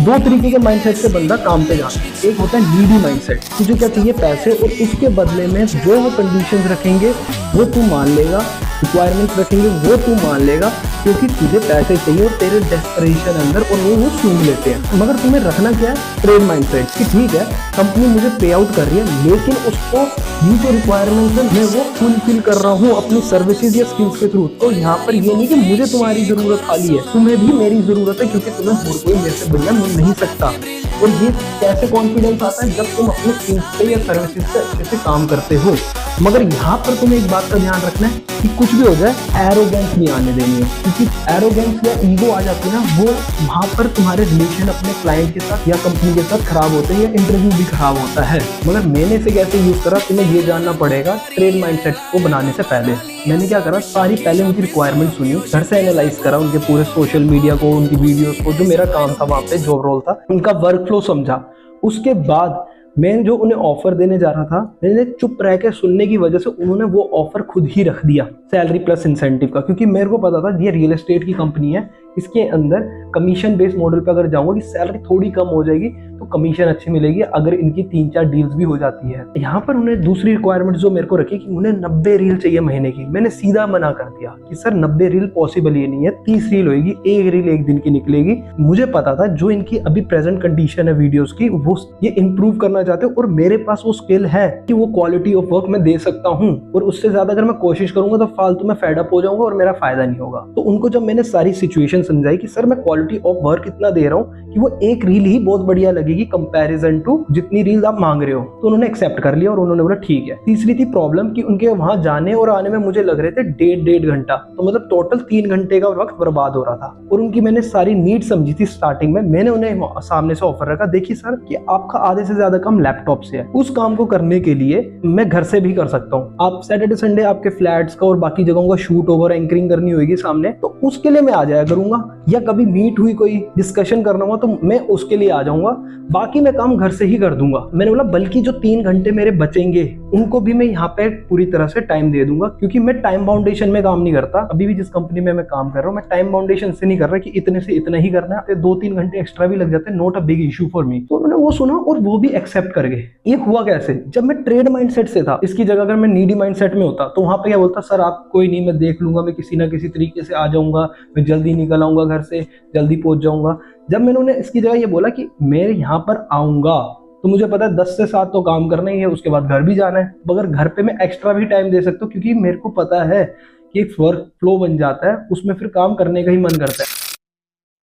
दो तरीके के माइंडसेट से बंदा काम पे जाता है। एक होता है नीडी माइंडसेट, तुझे क्या चाहिए पैसे, और उसके बदले में जो वो कंडीशंस रखेंगे वो तू मान लेगा, रिक्वायरमेंट्स रखेंगे वो तू मान लेगा, क्योंकि तुझे पैसे चाहिए और तेरे डेस्परेशन अंदर और वो सूंघ लेते हैं। मगर तुम्हें रखना क्या है, ट्रेड माइंडसेट कि ठीक है कंपनी मुझे पे आउट कर रही है, लेकिन उसको ये जो रिक्वायरमेंट्स है मैं वो फुलफिल कर रहा हूँ अपनी सर्विसेज या स्किल्स के थ्रू। तो यहाँ पर ये नहीं कि मुझे तुम्हारी जरूरत खाली है, तुम्हें भी मेरी जरूरत है, क्योंकि तुम्हें और कोई मेरे से बढ़िया मिल नहीं सकता। और ये कैसे कॉन्फिडेंस आता है, जब तुम अपने स्किल्स पे या सर्विसेज पे अच्छे से काम करते हो। मगर यहाँ पर तुम्हें एक बात का ध्यान रखना है कि कुछ भी हो जाए एरोगेंस नहीं आने देनी है, क्योंकि एरोगेंस या ईगो आ जाती है ना, वो वहाँ पर तुम्हारे रिलेशन अपने क्लाइंट के साथ या कंपनी के साथ खराब होते हैं या इंटरव्यू भी खराब होता है। मगर मैंने इसे कैसे यूज करा, तुम्हें ये जानना पड़ेगा। ट्रेड माइंडसेट को बनाने से पहले मैंने क्या करा, सारी पहले उनकी रिक्वायरमेंट सुनी, घर से एनालाइज करा उनके पूरे सोशल मीडिया को, उनकी वीडियोस को, जो मेरा काम था वहाँ पे जॉब रोल था, उनका वर्क फ्लो समझा। उसके बाद मैं जो उन्हें ऑफर देने जा रहा था, मैंने चुप रह के सुनने की वजह से उन्होंने वो ऑफर खुद ही रख दिया, सैलरी प्लस इंसेंटिव का, क्योंकि मेरे को पता था ये रियल एस्टेट की कंपनी है, इसके अंदर कमीशन बेस्ड मॉडल पे अगर जाऊंगा कि सैलरी थोड़ी कम हो जाएगी तो कमीशन अच्छी मिलेगी अगर इनकी 3-4 डील्स भी हो जाती है। यहाँ पर उन्हें दूसरी रिक्वायरमेंट जो मेरे को रखी कि उन्हें 90 रील चाहिए महीने की। मैंने सीधा मना कर दिया कि सर 90 रील पॉसिबल ही नहीं है, 30 रील होगी, एक रील एक दिन की निकलेगी। मुझे पता था जो इनकी अभी प्रेजेंट कंडीशन है वीडियोस की, वो ये इंप्रूव करना चाहते हो और मेरे पास वो स्किल है कि वो क्वालिटी ऑफ वर्क मैं दे सकता हूँ, और उससे ज्यादा अगर मैं कोशिश करूंगा तो फालतू में फेड अप हो जाऊंगा और मेरा फायदा नहीं होगा। तो उनको जब मैंने सारी सिचुएशन समझाई कि सर मैं क्वालिटी ऑफ वर्क इतना दे रहा हूँ कि वो एक रील ही बहुत बढ़िया लगेगी कंपैरिजन टू जितनी रील आप मांग रहे हो, तो उन्होंने एक्सेप्ट कर लिया और उन्होंने बोला ठीक है। तीसरी थी प्रॉब्लम कि उनके वहां जाने और आने में मुझे लग रहे थे 1.5 घंटा, तो मतलब टोटल 3 घंटे का वक्त बर्बाद हो रहा था। और उनकी मैंने सारी नीड समझी थी स्टार्टिंग में। मैंने उन्हें सामने से ऑफर रखा, देखिए सर कि आपका आधे से ज्यादा काम लैपटॉप से है, उस काम को करने के लिए मैं घर से भी कर सकता हूँ। आप सैटरडे संडे आपके फ्लैट्स का और बाकी जगहों का शूट ओवर एंकरिंग करनी होगी सामने, तो उसके लिए मैं आ जाया करूंगा, या कभी मीट हुई कोई डिस्कशन करना हुआ तो मैं उसके लिए आ जाऊंगा, बाकी मैं काम घर से ही कर दूंगा। मैंने बोला बल्कि जो 3 घंटे मेरे बचेंगे उनको भी मैं यहाँ पे पूरी तरह से टाइम दे दूंगा, क्योंकि मैं टाइम बाउंडेशन में काम नहीं करता। अभी भी जिस कंपनी में मैं काम कर रहा हूँ मैं टाइम बाउंडेशन से नहीं कर रहा कि इतने से इतना ही करना है, 2-3 घंटे एक्स्ट्रा भी लग जाते हैं, not a big issue for me. तो उन्होंने वो सुना और वो भी एक्सेप्ट कर गए। ये हुआ कैसे, जब मैं ट्रेड माइंडसेट से था, इसकी जगह अगर मैं नीडी माइंडसेट में होता तो वहां पे क्या बोलता, सर आप कोई नहीं, मैं देख लूंगा, मैं किसी ना किसी तरीके से आ जाऊंगा, मैं जल्दी निकल आऊंगा घर से, जल्दी पहुंच जाऊंगा। जब मैंने उन्हें इसकी जगह ये बोला कि मैं यहाँ पर आऊंगा तो मुझे पता है 10 से 7 तो काम करना ही है, उसके बाद घर भी जाना है, मगर घर पे मैं एक्स्ट्रा भी टाइम दे सकता हूँ, क्योंकि मेरे को पता है कि एक वर्क फ्लो बन जाता है, उसमें फिर काम करने का ही मन करता है।